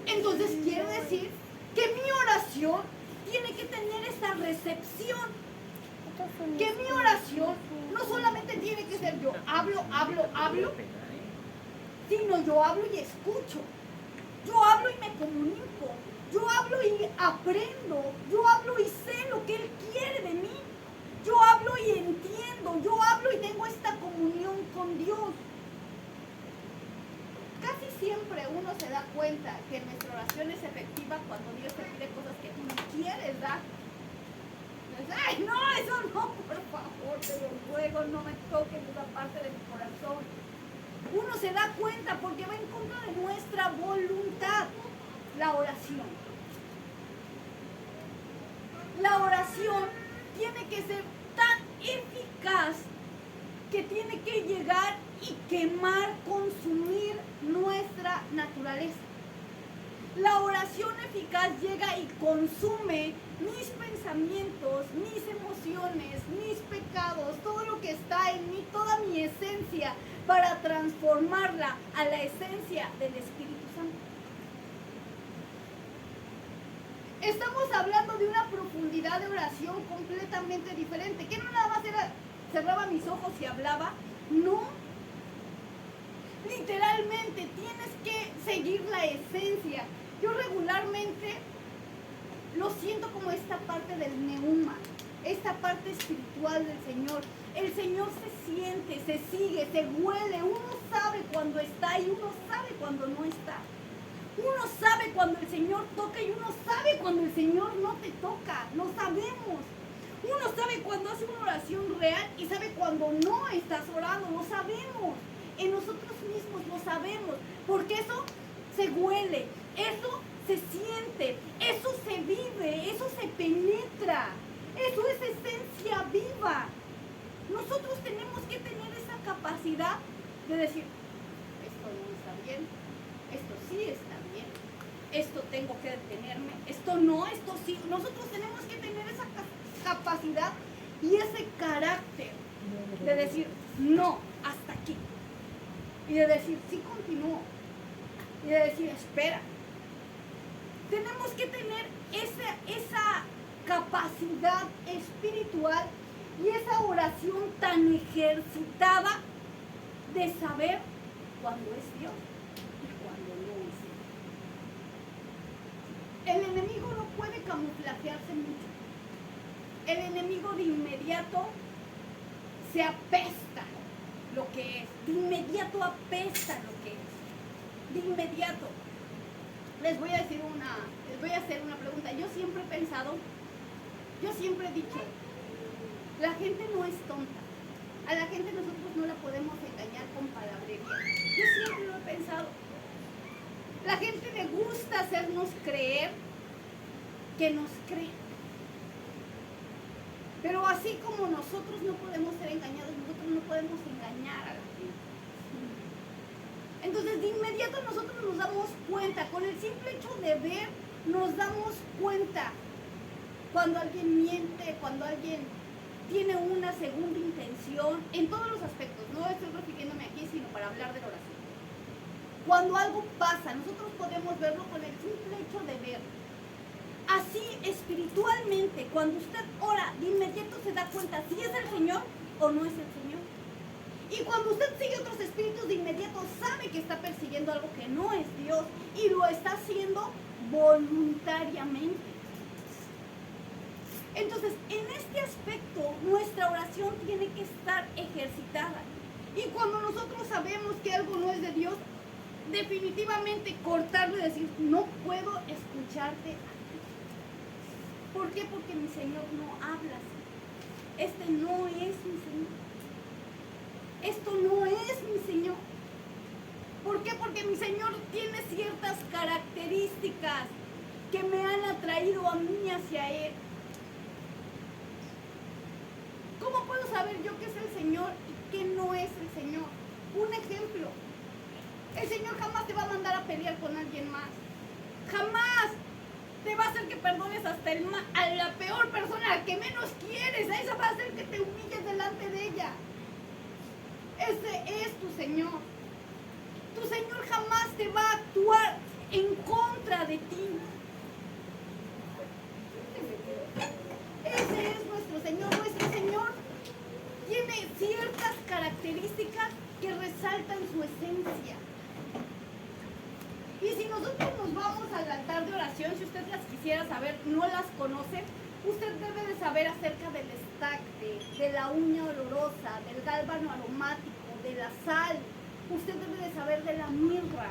Entonces quiere decir que mi oración tiene que tener esa recepción. Que mi oración no solamente tiene que ser yo hablo, sino yo hablo y escucho. Yo hablo y me comunico. Yo hablo y aprendo. Yo hablo y sé lo que Él quiere de mí. Yo hablo y entiendo. Yo hablo y tengo esta comunión con Dios. Casi siempre uno se da cuenta que nuestra oración es efectiva cuando Dios te pide cosas que tú no quieres dar. Entonces, ay, no, eso no, por favor, te lo ruego, no me toques esa parte de mi corazón. Uno se da cuenta porque va en contra de nuestra voluntad. La oración. La oración tiene que ser tan eficaz que tiene que llegar y quemar, consumir nuestra naturaleza. La oración eficaz llega y consume mis pensamientos, mis emociones, mis pecados, todo lo que está en mí, toda mi esencia, para transformarla a la esencia del Espíritu Santo. Estamos hablando de una profundidad de oración completamente diferente, que no nada más era, cerraba mis ojos y hablaba, no. Literalmente tienes que seguir la esencia. Yo regularmente lo siento como esta parte del neuma, esta parte espiritual del Señor. El Señor se siente, se sigue, se huele. Uno sabe cuando está y uno sabe cuando no está. Uno sabe cuando el Señor toca y uno sabe cuando el Señor no te toca. Lo sabemos. Uno sabe cuando hace una oración real y sabe cuando no estás orando. Lo sabemos. En nosotros mismos lo sabemos. Porque eso se huele, eso se siente, eso se vive, eso se penetra. Eso es esencia viva. Nosotros tenemos que tener esa capacidad de decir, esto no está bien, esto sí está bien, esto tengo que detenerme, esto no, esto sí. Nosotros tenemos que tener esa capacidad y ese carácter de decir, no, hasta aquí. Y de decir, sí, continúo. Y de decir, espera. Tenemos que tener esa capacidad espiritual y esa oración tan ejercitada de saber cuándo es Dios y cuándo no es Dios. El enemigo no puede camuflajearse mucho. El enemigo de inmediato se apesta lo que es. De inmediato apesta lo que es. De inmediato. Les voy a hacer una pregunta. Yo siempre he pensado, yo siempre he dicho, la gente no es tonta. A la gente nosotros no la podemos engañar con palabrería. Yo siempre lo he pensado. La gente le gusta hacernos creer que nos cree. Pero así como nosotros no podemos ser engañados, nosotros no podemos engañar a la gente. Entonces de inmediato nosotros nos damos cuenta, con el simple hecho de ver, nos damos cuenta cuando alguien miente, cuando alguien tiene una segunda intención, en todos los aspectos. No estoy refiriéndome aquí, sino para hablar de la oración. Cuando algo pasa, nosotros podemos verlo con el simple hecho de ver. Así espiritualmente, cuando usted ora, de inmediato se da cuenta si es el Señor o no es el Señor. Y cuando usted sigue otros espíritus, de inmediato sabe que está persiguiendo algo que no es Dios y lo está haciendo voluntariamente. Entonces, en este aspecto, nuestra oración tiene que estar ejercitada. Y cuando nosotros sabemos que algo no es de Dios, definitivamente cortarlo y decir, no puedo escucharte a ti. ¿Por qué? Porque mi Señor no habla así. Este no es mi Señor. Esto no es mi Señor. ¿Por qué? Porque mi Señor tiene ciertas características que me han atraído a mí hacia Él. ¿Cómo puedo saber yo qué es el Señor y qué no es el Señor? Un ejemplo. El Señor jamás te va a mandar a pelear con alguien más. Jamás te va a hacer que perdones hasta a la peor persona, a la que menos quieres. A esa va a hacer que te humilles delante de ella. Ese es tu Señor. Tu Señor jamás te va a actuar en contra de ti. Ese es nuestro Señor. Nuestro Señor tiene ciertas características que resaltan su esencia. Y si nosotros nos vamos al altar de oración, si usted las quisiera saber, no las conoce, usted debe de saber acerca del estacte, de la uña olorosa, del gálbano aromático, de la sal. Usted debe de saber de la mirra,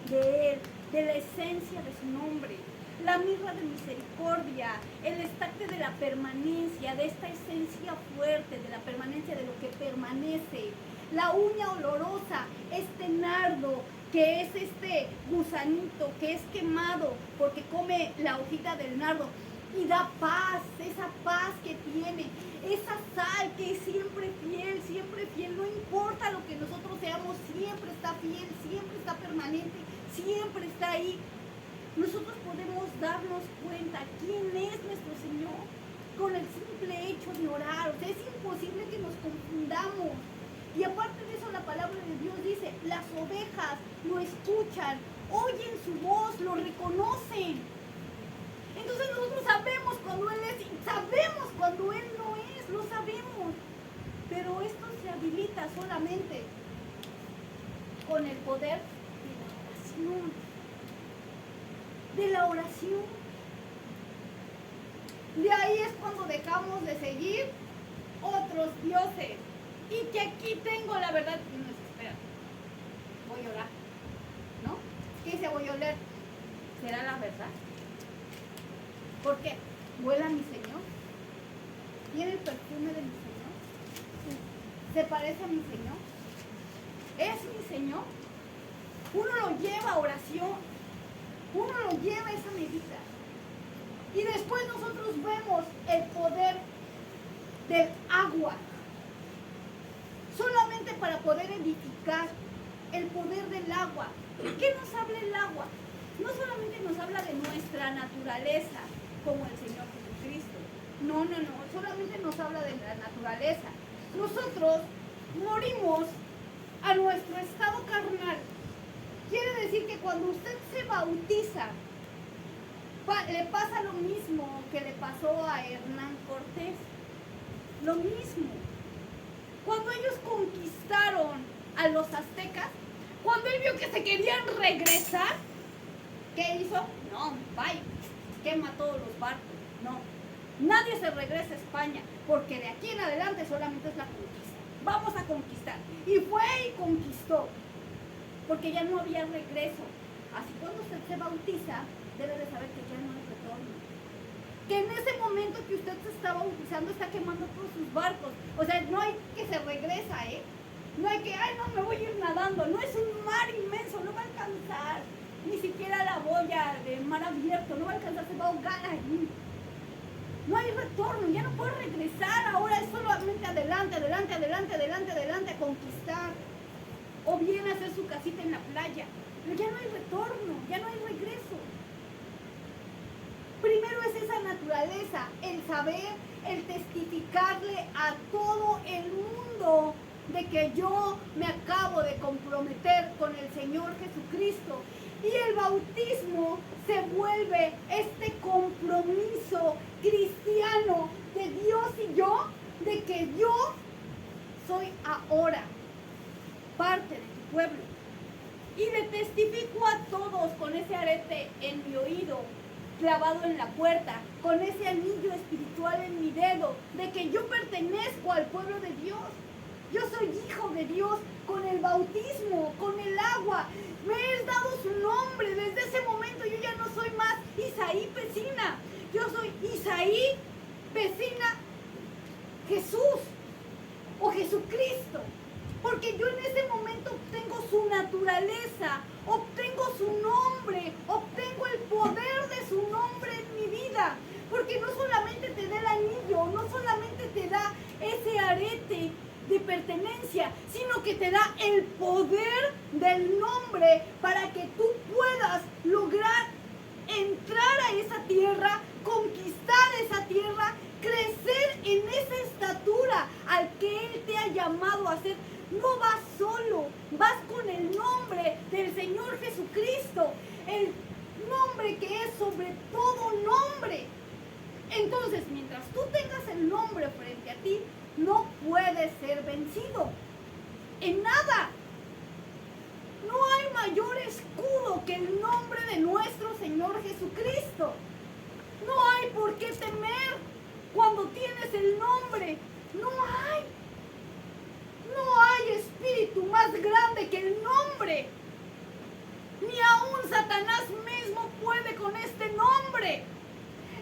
de Él, de la esencia de su nombre. La mirra de misericordia, el estacte de la permanencia, de esta esencia fuerte, de la permanencia, de lo que permanece. La uña olorosa, este nardo, que es este gusanito, que es quemado porque come la hojita del nardo y da paz, esa paz que tiene, esa sal que es siempre fiel, no importa lo que nosotros seamos, siempre está fiel, siempre está permanente, siempre está ahí. Nosotros podemos darnos cuenta quién es nuestro Señor con el simple hecho de orar. O sea, es imposible que nos confundamos. Y aparte de eso, la palabra de Dios dice, las ovejas lo escuchan, oyen su voz, lo reconocen. Entonces nosotros sabemos cuando Él es y sabemos cuando Él no es, lo sabemos. Pero esto se habilita solamente con el poder de la oración. de la oración. De ahí es cuando dejamos de seguir otros dioses. Y que aquí tengo la verdad. Y no, espera, voy a orar, ¿no? ¿Qué dice? Voy a oler. ¿Será la verdad? ¿Por qué? ¿Huele a mi Señor? ¿Tiene el perfume de mi Señor? ¿Se parece a mi Señor? ¿Es mi Señor? Uno lo lleva a oración, uno lo lleva a esa medida. Y después nosotros vemos el poder del agua. Solamente para poder edificar, el poder del agua. ¿De qué nos habla el agua? No solamente nos habla de nuestra naturaleza, como el Señor Jesucristo. No, solamente nos habla de la naturaleza. Nosotros morimos a nuestro estado carnal. Quiere decir que cuando usted se bautiza, le pasa lo mismo que le pasó a Hernán Cortés. Lo mismo. Cuando ellos conquistaron a los aztecas, cuando él vio que se querían regresar, ¿qué hizo? No, bye, quema todos los barcos. No, nadie se regresa a España, porque de aquí en adelante solamente es la conquista. Vamos a conquistar. Y fue y conquistó, porque ya no había regreso. Así cuando usted se bautiza, debe de saber que ya no hay retorno. Que en ese momento que usted se está bautizando, está quemando todos sus barcos. O sea, no hay que se regresa, ¿eh? No hay que, ay, no, me voy a ir nadando. No, es un mar inmenso, no va a alcanzar. Ni siquiera la boya de mar abierto, no va a alcanzar, se va a ahogar ahí. No hay retorno, ya no puede regresar. Ahora es solamente adelante, adelante, adelante, adelante, adelante, a conquistar. O bien hacer su casita en la playa. Pero ya no hay retorno, ya no hay regreso. Primero es esa naturaleza, el saber, el testificarle a todo el mundo de que yo me acabo de comprometer con el Señor Jesucristo. Y el bautismo se vuelve este compromiso cristiano de Dios y yo, de que yo soy ahora parte de tu pueblo. Y le testifico a todos con ese arete en mi oído, clavado en la puerta, con ese anillo espiritual en mi dedo, de que yo pertenezco al pueblo de Dios. Yo soy hijo de Dios con el bautismo, con el agua. Me es dado su nombre. Desde ese momento yo ya no soy más Isaí Pesina. Yo soy Isaí Pesina Jesús o Jesucristo. Porque yo en ese momento obtengo su naturaleza, obtengo su nombre, obtengo el poder de su nombre en mi vida. Porque no solamente te da el anillo, no solamente te da ese arete de pertenencia, sino que te da el poder del nombre para que tú puedas lograr entrar a esa tierra, conquistar esa tierra, crecer en esa estatura al que Él te ha llamado a ser. No vas solo, vas con el nombre del Señor Jesucristo, el nombre que es sobre todo nombre. Entonces, mientras tú tengas el nombre frente a ti, no puedes ser vencido en nada. No hay mayor escudo que el nombre de nuestro Señor Jesucristo. No hay por qué temer cuando tienes el nombre. No hay espíritu más grande que el nombre. Ni aún Satanás mismo puede con este nombre.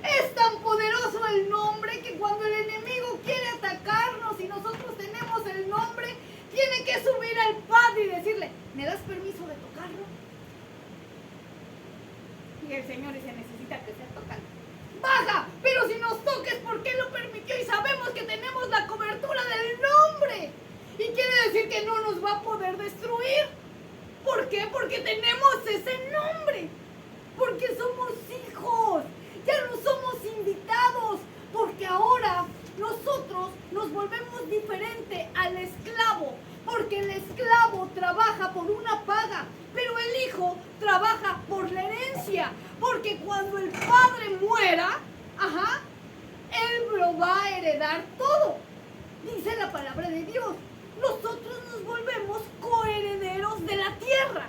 Es tan poderoso el nombre que cuando el enemigo quiere atacarnos y nosotros tenemos el nombre, tiene que subir al Padre y decirle, ¿me das permiso de tocarlo? Y el Señor dice, necesita que sea tocado. Baja, pero si nos toques, ¿por qué lo permitió? Y sabemos que tenemos la cobertura del nombre. Y quiere decir que no nos va a poder destruir. ¿Por qué? Porque tenemos ese nombre. Porque somos hijos. Ya no somos invitados. Porque ahora nosotros nos volvemos diferente al esclavo. Porque el esclavo trabaja por una paga, pero el hijo trabaja por la herencia. Porque cuando el padre muera, él lo va a heredar todo. Dice la palabra de Dios. Nosotros nos volvemos coherederos de la tierra.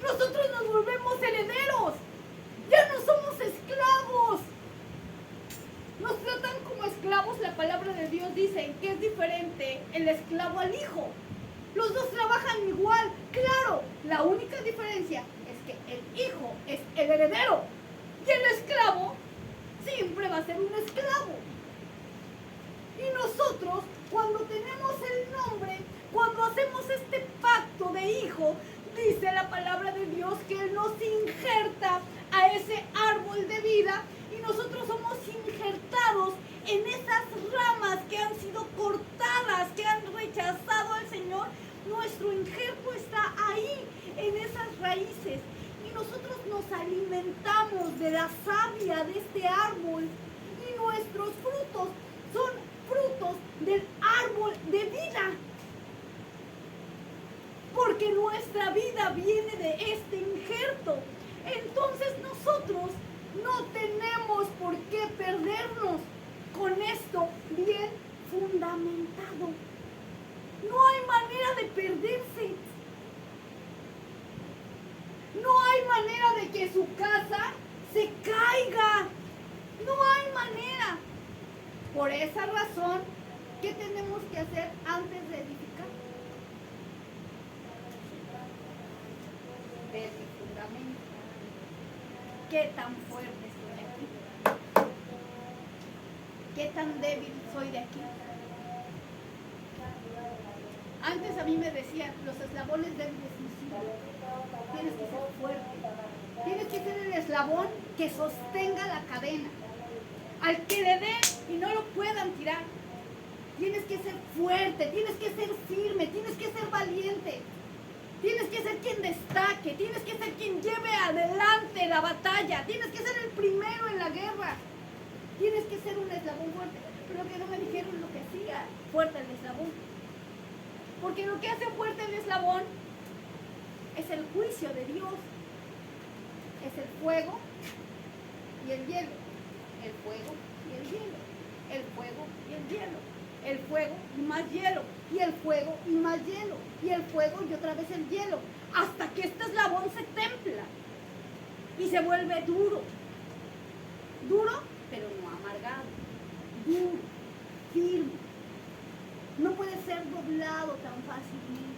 Nosotros nos volvemos herederos. palabra de Dios dice que es diferente el esclavo al hijo. Los dos trabajan igual, claro. La única diferencia es que el hijo es el heredero y el esclavo siempre va a ser un esclavo. Y nosotros, cuando tenemos el nombre, cuando hacemos este pacto de hijo, dice la palabra de Dios que Él nos injerta a ese árbol de vida y nosotros somos injertados en esas ramas que han sido cortadas, que han rechazado al Señor. Nuestro injerto está ahí, en esas raíces. Y nosotros nos alimentamos de la savia de este árbol. Y nuestros frutos son frutos del árbol de vida. Porque nuestra vida viene de este injerto. Entonces nosotros no tenemos por qué perdernos con esto bien fundamentado. No hay manera de perderse. No hay manera de que su casa se caiga. No hay manera. Por esa razón, ¿qué tenemos que hacer antes de edificar? Ver mi fundamento. ¿Qué tan fuerte estoy aquí? ¿Qué tan débil soy de aquí? Antes a mí me decían, los eslabones débiles no sirven. Tienes que ser fuerte. Tienes que ser el eslabón que sostenga la cadena. Al que le den y no lo puedan tirar. Tienes que ser fuerte, tienes que ser firme, tienes que ser valiente. Tienes que ser quien destaque, tienes que ser quien lleve adelante la batalla. Tienes que ser el primero en la guerra. Tienes que ser un eslabón fuerte. Pero que no me dijeron lo que hacía fuerte el eslabón. Porque lo que hace fuerte el eslabón es el juicio de Dios. Es el fuego y el hielo. El fuego y el hielo. El fuego y el hielo. El fuego y más hielo. Y el fuego y más hielo. Y el fuego y otra vez el hielo. Hasta que este eslabón se templa. Y se vuelve duro. Duro, pero no amargado. Duro, firme. No puede ser doblado tan fácilmente.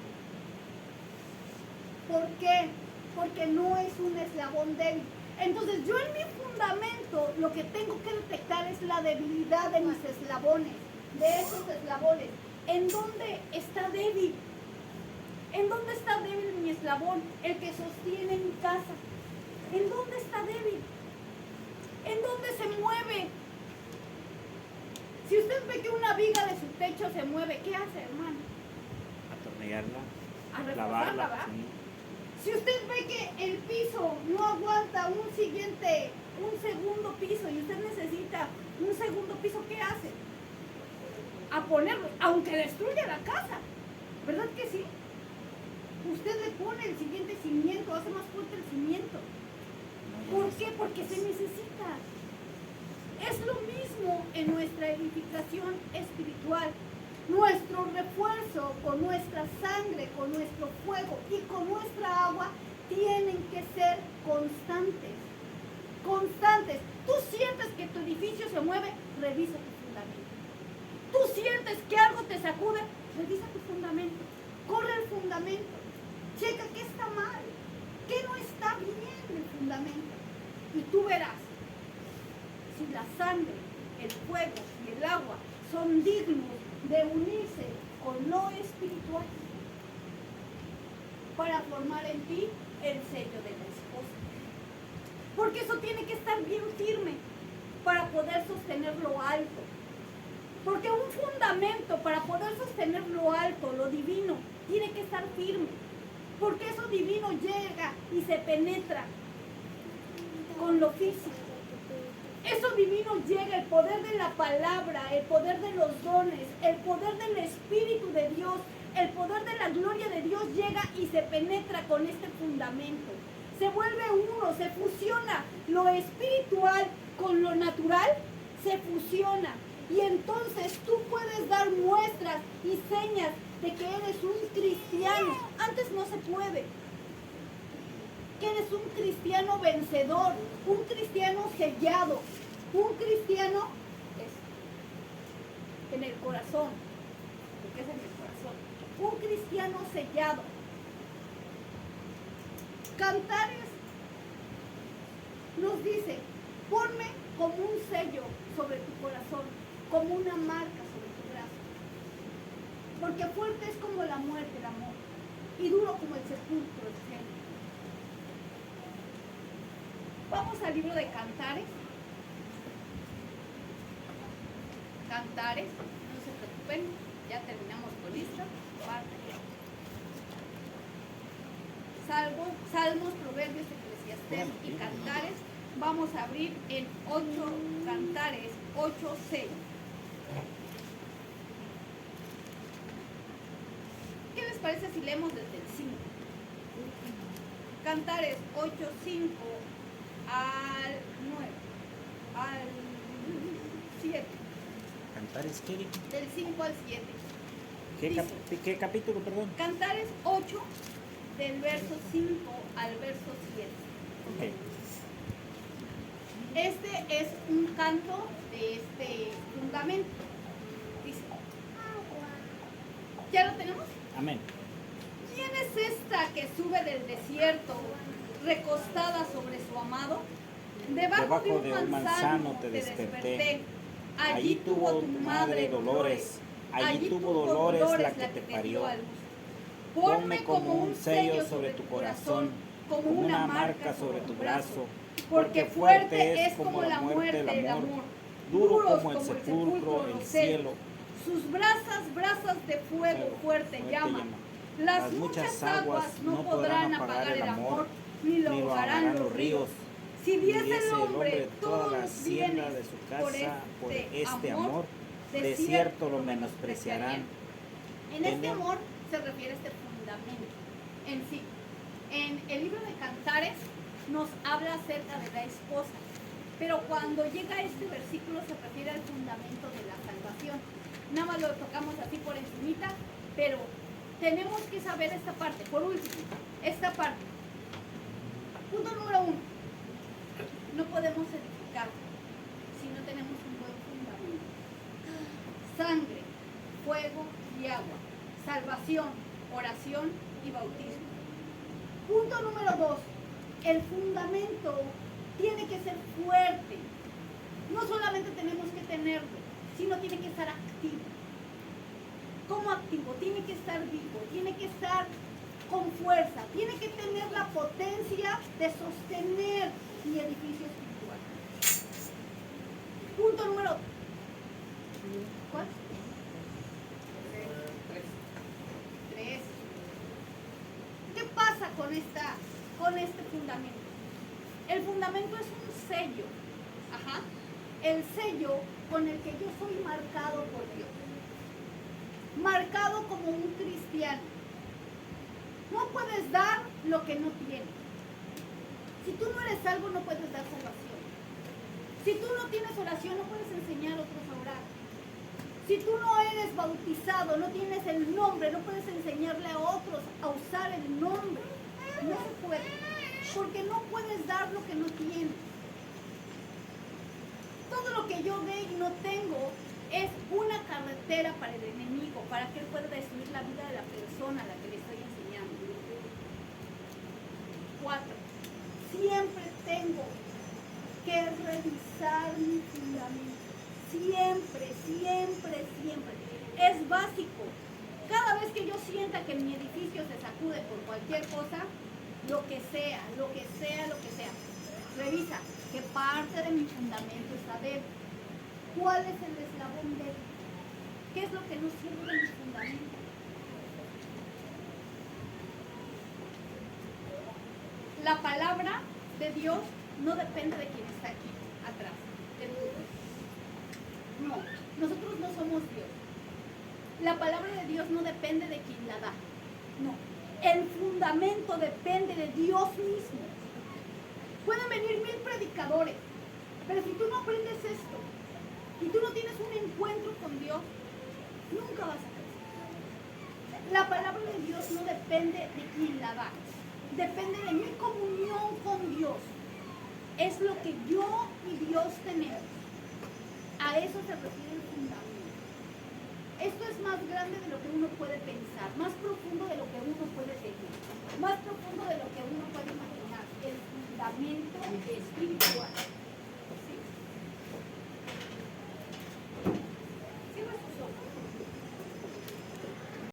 ¿Por qué? Porque no es un eslabón débil. Entonces yo en mi fundamento lo que tengo que detectar es la debilidad de mis eslabones, de esos eslabones. ¿En dónde está débil? ¿En dónde está débil mi eslabón? El que sostiene mi casa. ¿En dónde está débil? ¿En dónde se mueve? Si usted ve que una viga de su techo se mueve, ¿qué hace, hermano? Atornillarla, A reforzarla, clavarla. ¿verdad? Sí. Si usted ve que el piso no aguanta un segundo piso y usted necesita un segundo piso, ¿qué hace? A ponerlo, aunque destruya la casa, ¿verdad que sí? Usted le pone el siguiente cimiento, hace más fuerte el cimiento. ¿Por qué? Porque se necesita. Es lo mismo en nuestra edificación espiritual. Nuestro refuerzo con nuestra sangre, con nuestro fuego y con nuestra agua tienen que ser constantes. Constantes. Tú sientes que tu edificio se mueve, revisa tu fundamento. Tú sientes que algo te sacude, revisa tu fundamento. Corre el fundamento. Checa qué está mal, qué no está bien el fundamento. Y tú verás si la sangre, el fuego y el agua son dignos de unirse con lo espiritual para formar en ti el sello de la esposa. Porque eso tiene que estar bien firme para poder sostener lo alto. Porque un fundamento para poder sostener lo alto, lo divino, tiene que estar firme. Porque eso divino llega y se penetra con lo físico. Eso divino llega, el poder de la palabra, el poder de los dones, el poder del Espíritu de Dios, el poder de la gloria de Dios llega y se penetra con este fundamento. Se vuelve uno, se fusiona. Lo espiritual con lo natural se fusiona. Y entonces tú puedes dar muestras y señas de que eres un cristiano. Antes no se puede. Que eres un cristiano vencedor, un cristiano sellado, un cristiano en el corazón. ¿Qué es en el corazón? Un cristiano sellado. Cantares nos dice, ponme como un sello sobre tu corazón, como una marca sobre tu brazo. Porque fuerte es como la muerte el amor, y duro como el sepulcro el cielo. Vamos al libro de Cantares. Cantares, no se preocupen, ya terminamos con esta parte. Salmos, Proverbios, Eclesiastés y Cantares. Vamos a abrir en 8 Cantares, 8:6. ¿Qué les parece si leemos desde el 5? Cantares 8:5 al 9, al 7. Cantares, ¿qué dijo? Del 5 al 7. ¿Qué capítulo, perdón? Cantares 8, del verso 5 al verso 7. Ok. Este es un canto de este fundamento. Dice, ¿ya lo tenemos? Amén. ¿Quién es esta que sube del desierto, recostada sobre su amado? Debajo de un manzano te desperté. Allí tuvo tu madre dolores. Allí tuvo dolores la que te parió. Ponme como un sello sobre tu corazón, como una marca sobre tu brazo. Porque fuerte es como la muerte el amor, duro como el sepulcro el cielo. Sus brasas de fuego fuerte llama. Las muchas aguas no podrán apagar el amor, ni lo ahogarán los ríos. Si diese el hombre todos los bienes de su casa por este amor, de cierto lo menospreciarán. En este amor se refiere a este fundamento en sí. En el libro de Cantares nos habla acerca de la esposa, pero cuando llega a este versículo se refiere al fundamento de la salvación. Nada más lo tocamos así por encimita, pero tenemos que saber esta parte. Por último, esta parte. Punto número 1. No podemos edificar si no tenemos un buen fundamento. Sangre, fuego y agua. Salvación, oración y bautismo. Punto número 2. El fundamento tiene que ser fuerte. No solamente tenemos que tenerlo, sino tiene que estar activo. ¿Cómo activo? Tiene que estar vivo, tiene que estar con fuerza, tiene que tener la potencia de sostener mi edificio espiritual. Punto número 4. 3. ¿Qué pasa con este fundamento? El fundamento es un sello. Ajá. El sello con el que yo soy marcado por Dios. Marcado como un cristiano. No puedes dar lo que no tienes. Si tú no eres salvo, no puedes dar salvación. Si tú no tienes oración, no puedes enseñar a otros a orar. Si tú no eres bautizado, no tienes el nombre, no puedes enseñarle a otros a usar el nombre. No se puede. Porque no puedes dar lo que no tienes. Todo lo que yo dé y no tengo es una carretera para el enemigo, para que él pueda destruir la vida de la persona a la que le estoy enseñando. 4. Siempre tengo que revisar mi fundamento. Siempre, siempre, siempre. Es básico. Cada vez que yo sienta que mi edificio se sacude por cualquier cosa, lo que sea, revisa qué parte de mi fundamento está débil. ¿Cuál es el eslabón débil? ¿Qué es lo que no sirve de mi fundamento? La palabra de Dios no depende de quien está aquí atrás. No, nosotros no somos Dios. La palabra de Dios no depende de quien la da. No, el fundamento depende de Dios mismo. Pueden venir 1000 predicadores, pero si tú no aprendes esto, y tú no tienes un encuentro con Dios, nunca vas a crecer. La palabra de Dios no depende de quién la da. Depende de mi comunión con Dios. Es lo que yo y Dios tenemos. A eso se refiere el fundamento. Esto es más grande de lo que uno puede pensar, más profundo de lo que uno puede seguir, más profundo de lo que uno puede imaginar. El fundamento espiritual